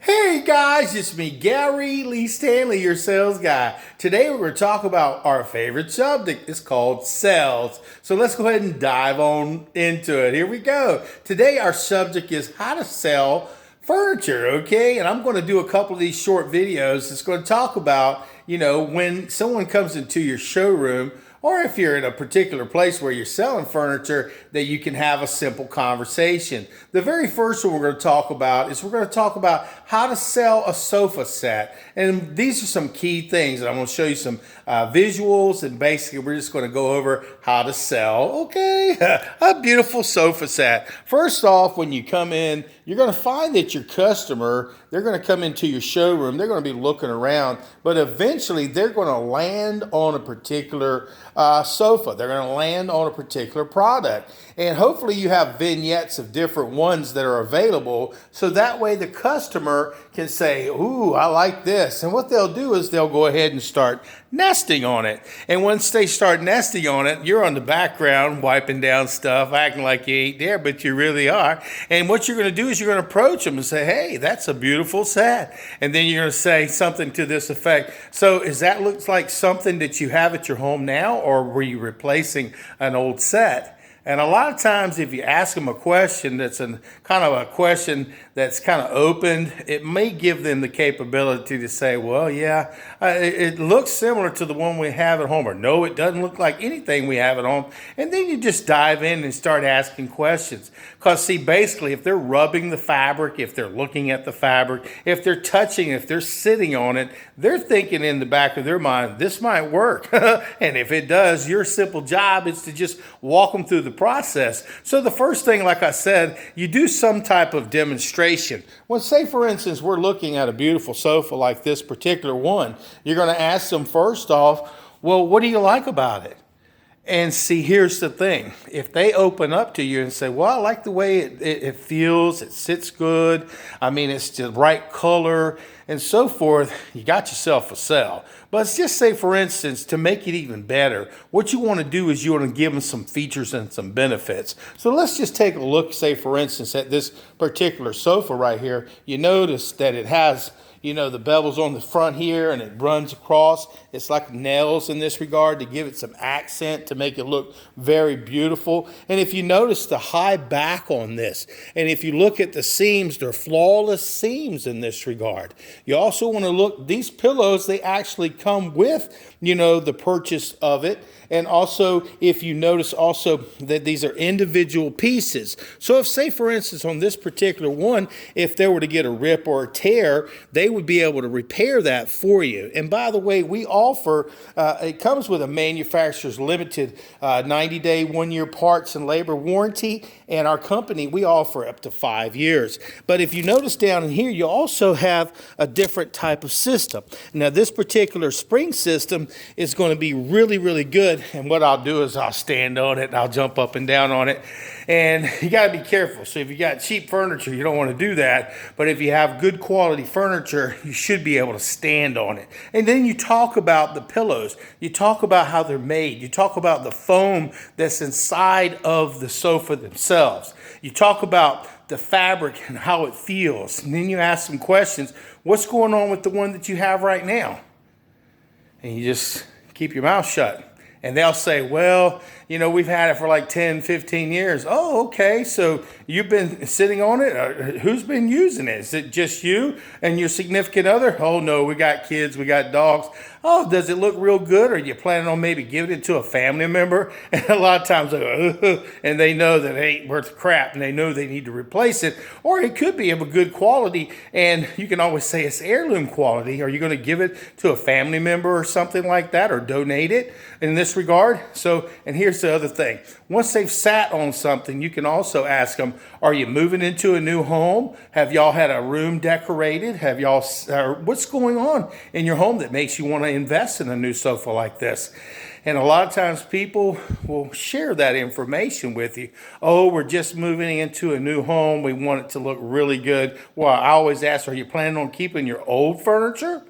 Hey guys, it's me, Gary Lee Stanley, your sales guy. Today we're going to talk about our favorite subject. It's called sales. So let's go ahead and dive on into it. Here we go. Today our subject is how to sell furniture, okay? And I'm going to do a couple of these short videos. It's going to talk about, when someone comes into your showroom, or if you're in a particular place where you're selling furniture, that you can have a simple conversation. The very first one we're going to talk about is we're going to talk about how to sell a sofa set. And these are some key things. And I'm going to show you some visuals, and basically we're just going to go over how to sell, okay, a beautiful sofa set. First off, when you come in, you're going to find that your customer, they're going to come into your showroom, they're going to be looking around, but eventually they're going to land on a particular sofa. They're going to land on a particular product. And hopefully you have vignettes of different ones that are available, so that way the customer can say, ooh, I like this. And what they'll do is they'll go ahead and start nesting on it. And once they start nesting on it, you're on the background wiping down stuff, acting like you ain't there, but you really are. And what you're going to do is you're going to approach them and say, hey, that's a beautiful set. And then you're going to say something to this effect. So is that looks like something that you have at your home now, or were you replacing an old set? And a lot of times if you ask them a question that's kind of a question that's kind of open, it may give them the capability to say, well, yeah, it looks similar to the one we have at home, or no, it doesn't look like anything we have at home. And then you just dive in and start asking questions. Because see, basically, if they're rubbing the fabric, if they're looking at the fabric, if they're touching, if they're sitting on it, they're thinking in the back of their mind, this might work. And if it does, your simple job is to just walk them through the process. So the first thing, like I said, you do some type of demonstration. Well, say for instance, we're looking at a beautiful sofa like this particular one. You're going to ask them first off, well, what do you like about it? And see, here's the thing. If they open up to you and say, well, I like the way it feels, it sits good, I mean, it's the right color, and so forth, you got yourself a sell. But let's just say, for instance, to make it even better, what you want to do is you want to give them some features and some benefits. So let's just take a look, say, for instance, at this particular sofa right here. You notice that it has the bevel's on the front here, and it runs across. It's like nails in this regard to give it some accent, to make it look very beautiful. And if you notice the high back on this, and if you look at the seams, they're flawless seams in this regard. You also want to look, these pillows, they actually come with, the purchase of it. And also, if you notice also that these are individual pieces. So if, say, for instance, on this particular one, if they were to get a rip or a tear, they would be able to repair that for you. And by the way, we offer, it comes with a manufacturer's limited 90-day, 1-year parts and labor warranty. And our company, we offer up to 5 years. But if you notice down in here, you also have a different type of system. Now, this particular spring system is going to be really, really good. And what I'll do is I'll stand on it and I'll jump up and down on it. And you got to be careful. So if you got cheap furniture, you don't want to do that. But if you have good quality furniture, you should be able to stand on it. And then you talk about the pillows. You talk about how they're made. You talk about the foam that's inside of the sofa themselves. You talk about the fabric and how it feels. And then you ask some questions. What's going on with the one that you have right now? And you just keep your mouth shut. And they'll say, well, we've had it for like 10, 15 years. Oh, okay. So you've been sitting on it? Who's been using it? Is it just you and your significant other? Oh, no, we got kids, we got dogs. Oh, does it look real good? Or are you planning on maybe giving it to a family member? And a lot of times they go, and they know that it ain't worth crap, and they know they need to replace it. Or it could be of a good quality, and you can always say it's heirloom quality. Are you going to give it to a family member or something like that, or donate it in this regard? So, and here's the other thing. Once they've sat on something, you can also ask them, are you moving into a new home? Have y'all had a room decorated? Have y'all, what's going on in your home that makes you want to invest in a new sofa like this? And a lot of times people will share that information with you. Oh, we're just moving into a new home. We want it to look really good. Well, I always ask, are you planning on keeping your old furniture?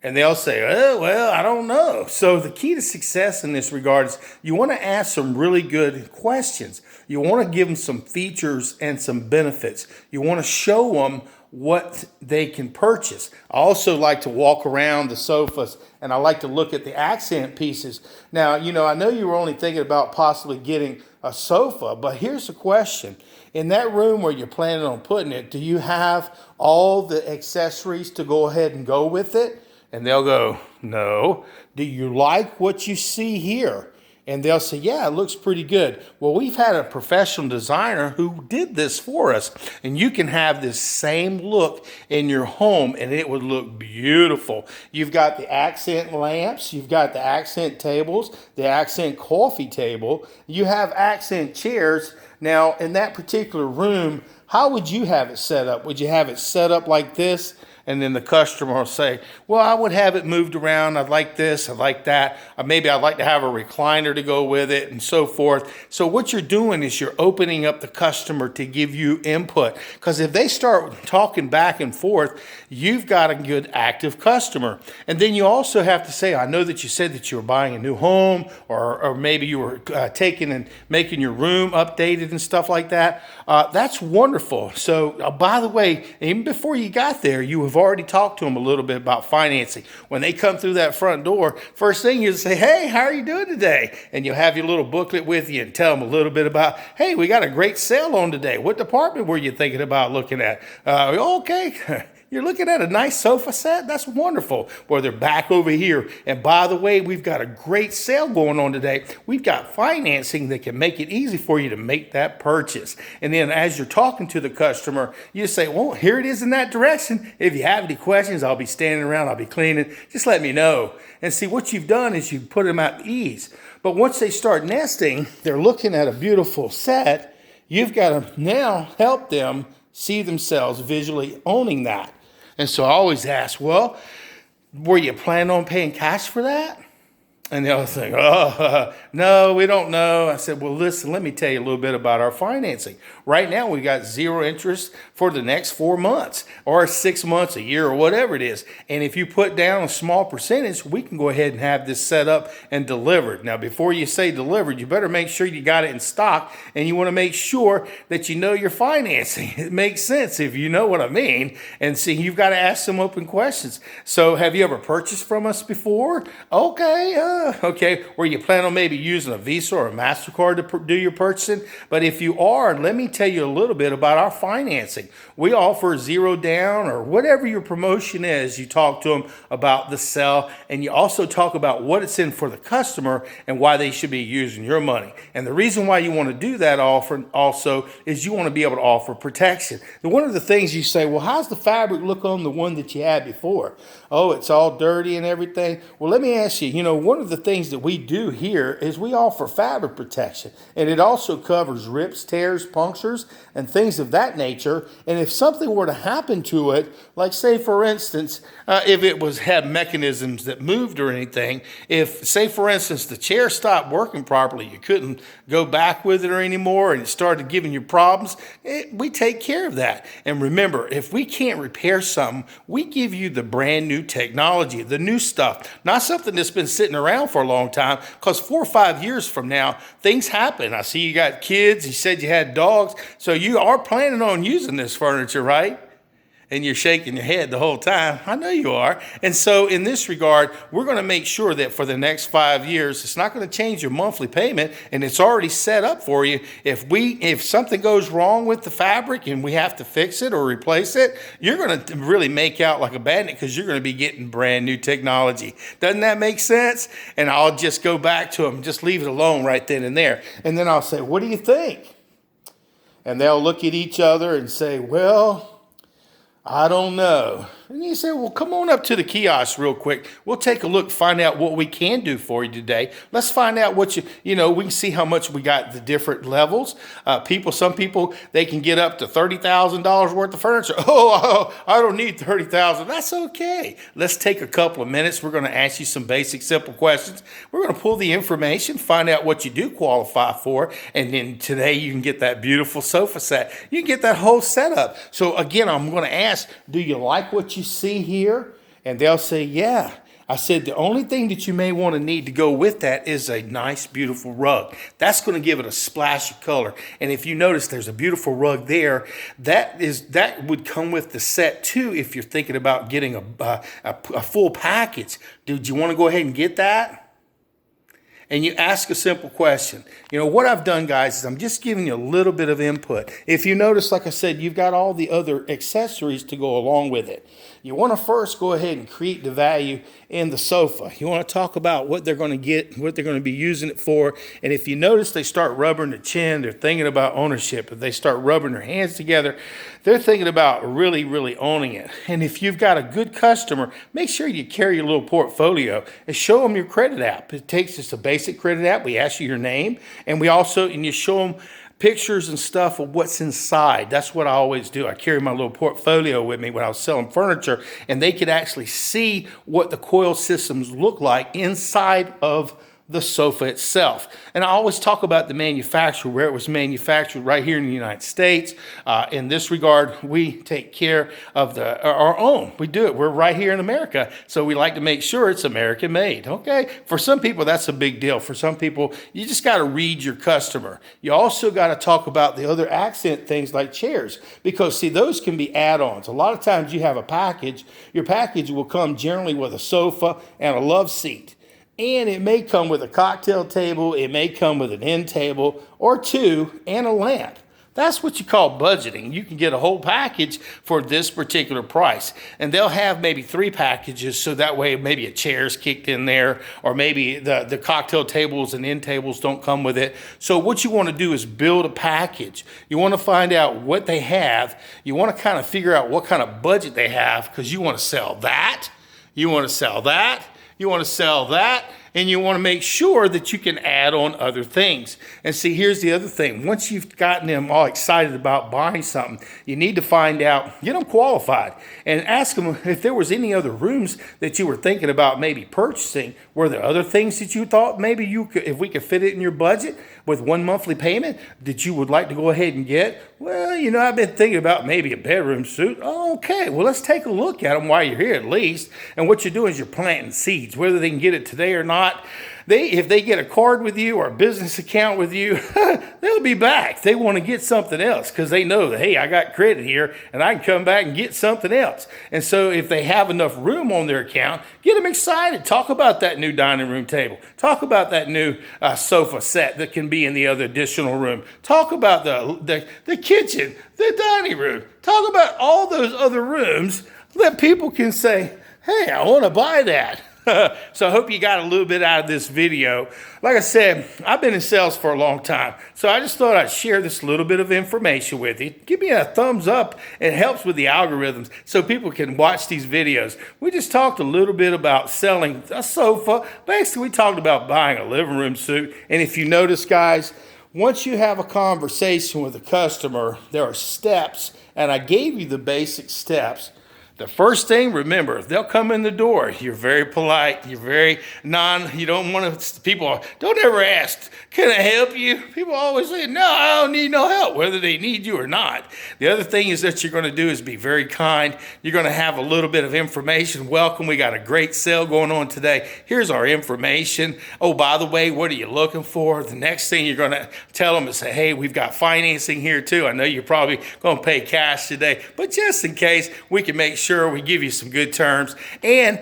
And they'll say, oh, well, I don't know. So the key to success in this regard is you want to ask some really good questions. You want to give them some features and some benefits. You want to show them what they can purchase. I also like to walk around the sofas, and I like to look at the accent pieces. Now, I know you were only thinking about possibly getting a sofa, but here's the question. In that room where you're planning on putting it, do you have all the accessories to go ahead and go with it? And they'll go, no. Do you like what you see here? And they'll say, yeah, it looks pretty good. Well, we've had a professional designer who did this for us. And you can have this same look in your home and it would look beautiful. You've got the accent lamps. You've got the accent tables, the accent coffee table. You have accent chairs. Now, in that particular room, how would you have it set up? Would you have it set up like this? And then the customer will say, well, I would have it moved around. I'd like this, I'd like that. Maybe I'd like to have a recliner to go with it and so forth. So what you're doing is you're opening up the customer to give you input. Because if they start talking back and forth, you've got a good active customer. And then you also have to say, I know that you said that you were buying a new home or maybe you were taking and making your room updated and stuff like that. That's wonderful. So by the way, even before you got there, you have already talked to them a little bit about financing. When they come through that front door, first thing you say, hey, how are you doing today? And you'll have your little booklet with you and tell them a little bit about, hey, we got a great sale on today. What department were you thinking about looking at? Okay. You're looking at a nice sofa set? That's wonderful. Well, they're back over here. And by the way, we've got a great sale going on today. We've got financing that can make it easy for you to make that purchase. And then as you're talking to the customer, you say, well, here it is in that direction. If you have any questions, I'll be standing around, I'll be cleaning. Just let me know. And see, what you've done is you put them at ease. But once they start nesting, they're looking at a beautiful set. You've got to now help them see themselves visually owning that. And so I always ask, well, were you planning on paying cash for that? And they'll think, oh, no, we don't know. I said, well, listen, let me tell you a little bit about our financing. Right now, we got 0 interest for the next 4 months or 6 months, a year, or whatever it is. And if you put down a small percentage, we can go ahead and have this set up and delivered. Now, before you say delivered, you better make sure you got it in stock, and you want to make sure that you know your financing. It makes sense if you know what I mean. And see, you've got to ask some open questions. So have you ever purchased from us before? Okay, were you planning on maybe using a Visa or a MasterCard to do your purchasing? But if you are, let me tell you a little bit about our financing. We offer 0 down or whatever your promotion is. You talk to them about the sell, and you also talk about what it's in for the customer and why they should be using your money. And the reason why you want to do that offer also is you want to be able to offer protection. And one of the things you say, well, how's the fabric look on the one that you had before? Oh, it's all dirty and everything. Well, let me ask you, one of the things that we do here is we offer fabric protection, and it also covers rips, tears, punctures, and things of that nature. And if something were to happen to it, like say for instance, if it had mechanisms that moved or anything, if say for instance the chair stopped working properly, you couldn't go back with it or anymore, and it started giving you problems, we take care of that. And remember, if we can't repair something, we give you the brand new technology, the new stuff, not something that's been sitting around for a long time, because 4 or 5 years from now, things happen. I see you got kids. You said you had dogs. So you are planning on using this furniture, right? And you're shaking your head the whole time. I know you are. And so in this regard, we're going to make sure that for the next 5 years, it's not going to change your monthly payment, and it's already set up for you. If something goes wrong with the fabric and we have to fix it or replace it, you're going to really make out like a bandit because you're going to be getting brand new technology. Doesn't that make sense? And I'll just go back to them, just leave it alone right then and there. And then I'll say, what do you think? And they'll look at each other and say, well, I don't know. And you say, well, come on up to the kiosk real quick. We'll take a look, find out what we can do for you today. Let's find out what we can see how much we got the different levels. Some people, they can get up to $30,000 worth of furniture. Oh, I don't need $30,000. That's okay. Let's take a couple of minutes. We're going to ask you some basic, simple questions. We're going to pull the information, find out what you do qualify for. And then today you can get that beautiful sofa set. You can get that whole setup. So again, I'm going to ask, do you like what you see here? And they'll say, yeah, I said the only thing that you may want to need to go with that is a nice, beautiful rug. That's going to give it a splash of color. And if you notice there's a beautiful rug there, that would come with the set too if you're thinking about getting a full package. Did you want to go ahead and get that? And you ask a simple question. You know, what I've done, guys, is I'm just giving you a little bit of input. If you notice, like I said, you've got all the other accessories to go along with it. You want to first go ahead and create the value in the sofa. You want to talk about what they're going to get, what they're going to be using it for. And if you notice they start rubbing their chin, they're thinking about ownership. If they start rubbing their hands together, they're thinking about really, really owning it. And if you've got a good customer, make sure you carry your little portfolio and show them your credit app. It takes just a basic credit app. We ask you your name, and you show them pictures and stuff of what's inside. That's what I always do. I carry my little portfolio with me when I was selling furniture, and they could actually see what the coil systems look like inside of the sofa itself. And I always talk about the manufacturer, where it was manufactured right here in the United States. In this regard, we take care of our own. We do it. We're right here in America, so we like to make sure it's American made. Okay? For some people, that's a big deal. For some people, you just got to read your customer. You also got to talk about the other accent things like chairs, because see, those can be add-ons. A lot of times you have a package. Your package will come generally with a sofa and a love seat. And it may come with a cocktail table, it may come with an end table or two, and a lamp. That's what you call budgeting. You can get a whole package for this particular price. And they'll have maybe 3 packages, so that way maybe a chair's kicked in there, or maybe the cocktail tables and end tables don't come with it. So what you want to do is build a package. You want to find out what they have. You want to kind of figure out what kind of budget they have, because you want to sell that, you want to sell that, you want to sell that, and you want to make sure that you can add on other things. And see, here's the other thing. Once you've gotten them all excited about buying something, you need to find out, get them qualified, and ask them if there was any other rooms that you were thinking about maybe purchasing. Were there other things that you thought maybe you could, if we could fit it in your budget with one monthly payment, that you would like to go ahead and get? Well, you know, I've been thinking about maybe a bedroom suite. Oh, okay, well, let's take a look at them while you're here at least. And what you're doing is you're planting seeds, whether they can get it today or not. If they get a card with you or a business account with you, they'll be back. They want to get something else because they know that, hey, I got credit here and I can come back and get something else. And so if they have enough room on their account, get them excited. Talk about that new dining room table. Talk about that new sofa set that can be in the other additional room. Talk about the kitchen, the dining room. Talk about all those other rooms that people can say, hey, I want to buy that. So I hope you got a little bit out of this video. Like I said, I've been in sales for a long time, so I just thought I'd share this little bit of information with you. Give me a thumbs up. It helps with the algorithms so people can watch these videos. We just talked a little bit about selling a sofa. Basically, we talked about buying a living room suite. And if you notice, guys, once you have a conversation with a customer, there are steps, and I gave you the basic steps. The first thing, remember, they'll come in the door. You're very polite. You're very you don't want to, people don't ever ask, can I help you? People always say, no, I don't need no help, whether they need you or not. The other thing is that you're going to do is be very kind. You're going to have a little bit of information. Welcome. We got a great sale going on today. Here's our information. Oh, by the way, what are you looking for? The next thing you're going to tell them is say, hey, we've got financing here too. I know you're probably going to pay cash today, but just in case, we can make sure we give you some good terms. And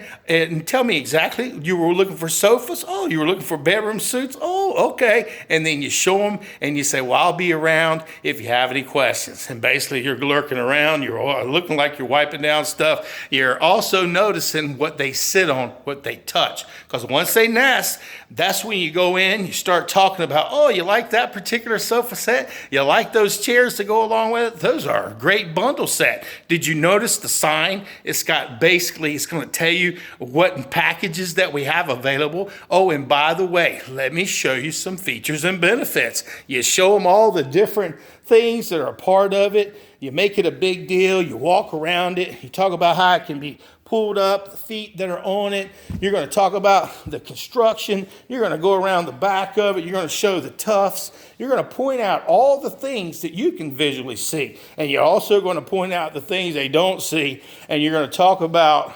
tell me exactly, you were looking for sofas? Oh, you were looking for bedroom suites? Oh, okay. And then you show them and you say, well, I'll be around if you have any questions. And basically you're lurking around. You're looking like you're wiping down stuff. You're also noticing what they sit on, what they touch. Because once they nest, that's when you go in, you start talking about, oh, you like that particular sofa set? You like those chairs to go along with it? Those are a great bundle set. Did you notice the sign? It's got basically, it's going to tell you what packages that we have available. Oh, and by the way, let me show you some features and benefits. You show them all the different things that are a part of it. You make it a big deal. You walk around it. You talk about how it can be pulled up, the feet that are on it. You're going to talk about the construction. You're going to go around the back of it. You're going to show the tufts. You're going to point out all the things that you can visually see. And you're also going to point out the things they don't see. And you're going to talk about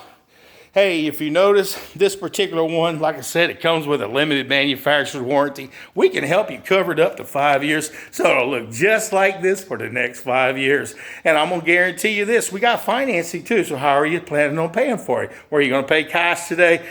Hey, if you notice this particular one, like I said, it comes with a limited manufacturer's warranty. We can help you cover it up to 5 years, so it'll look just like this for the next 5 years. And I'm gonna guarantee you this, we got financing too, so how are you planning on paying for it? Were you gonna pay cash today?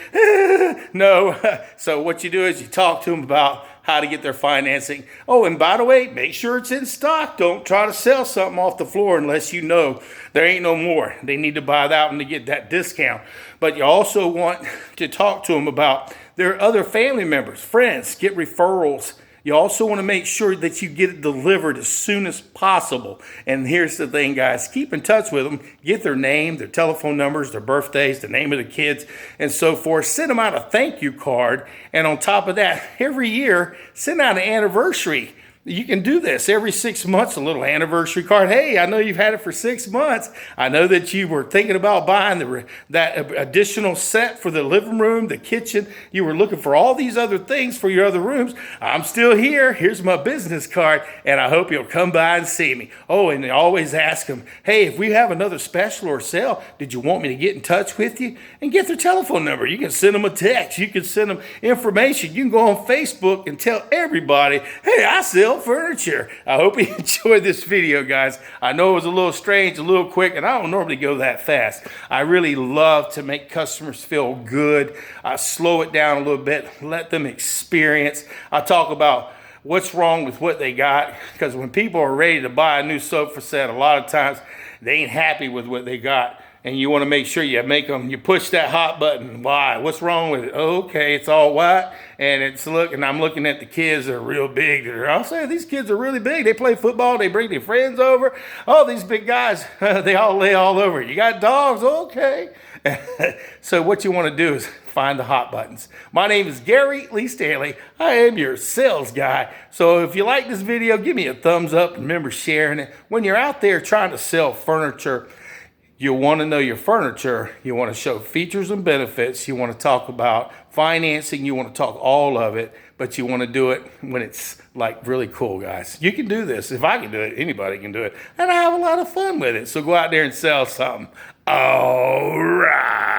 No. So what you do is you talk to them about how to get their financing. Oh, and by the way, make sure it's in stock. Don't try to sell something off the floor unless you know there ain't no more. They need to buy that one to get that discount. But you also want to talk to them about their other family members, friends, get referrals. You also want to make sure that you get it delivered as soon as possible. And here's the thing, guys, keep in touch with them. Get their name, their telephone numbers, their birthdays, the name of the kids, and so forth. Send them out a thank you card. And on top of that, every year, send out an anniversary. You can do this every 6 months, a little anniversary card. Hey, I know you've had it for 6 months. I know that you were thinking about buying that additional set for the living room, the kitchen. You were looking for all these other things for your other rooms. I'm still here. Here's my business card, and I hope you'll come by and see me. Oh, and they always ask them, hey, if we have another special or sale, did you want me to get in touch with you? And get their telephone number. You can send them a text. You can send them information. You can go on Facebook and tell everybody, hey, I sell furniture. I hope you enjoyed this video, guys. I know it was a little strange, a little quick, and I don't normally go that fast. I really love to make customers feel good. I slow it down a little bit, let them experience. I talk about what's wrong with what they got, because when people are ready to buy a new sofa set, a lot of times they ain't happy with what they got. And you want to make sure you push that hot button. Why? What's wrong with it? Okay, it's all white, and I'm looking at the kids that are real big. I'll say these kids are really big. They play football. They bring their friends over. Oh, these big guys, they all lay all over. You got dogs? Okay. So what you want to do is find the hot buttons. My name is Gary Lee Stanley. I am your sales guy. So if you like this video, give me a thumbs up. Remember sharing it. When you're out there trying to sell furniture, you want to know your furniture. You want to show features and benefits. You want to talk about financing. You want to talk all of it, but you want to do it when it's like really cool, guys. You can do this. If I can do it, anybody can do it. And I have a lot of fun with it. So go out there and sell something. All right.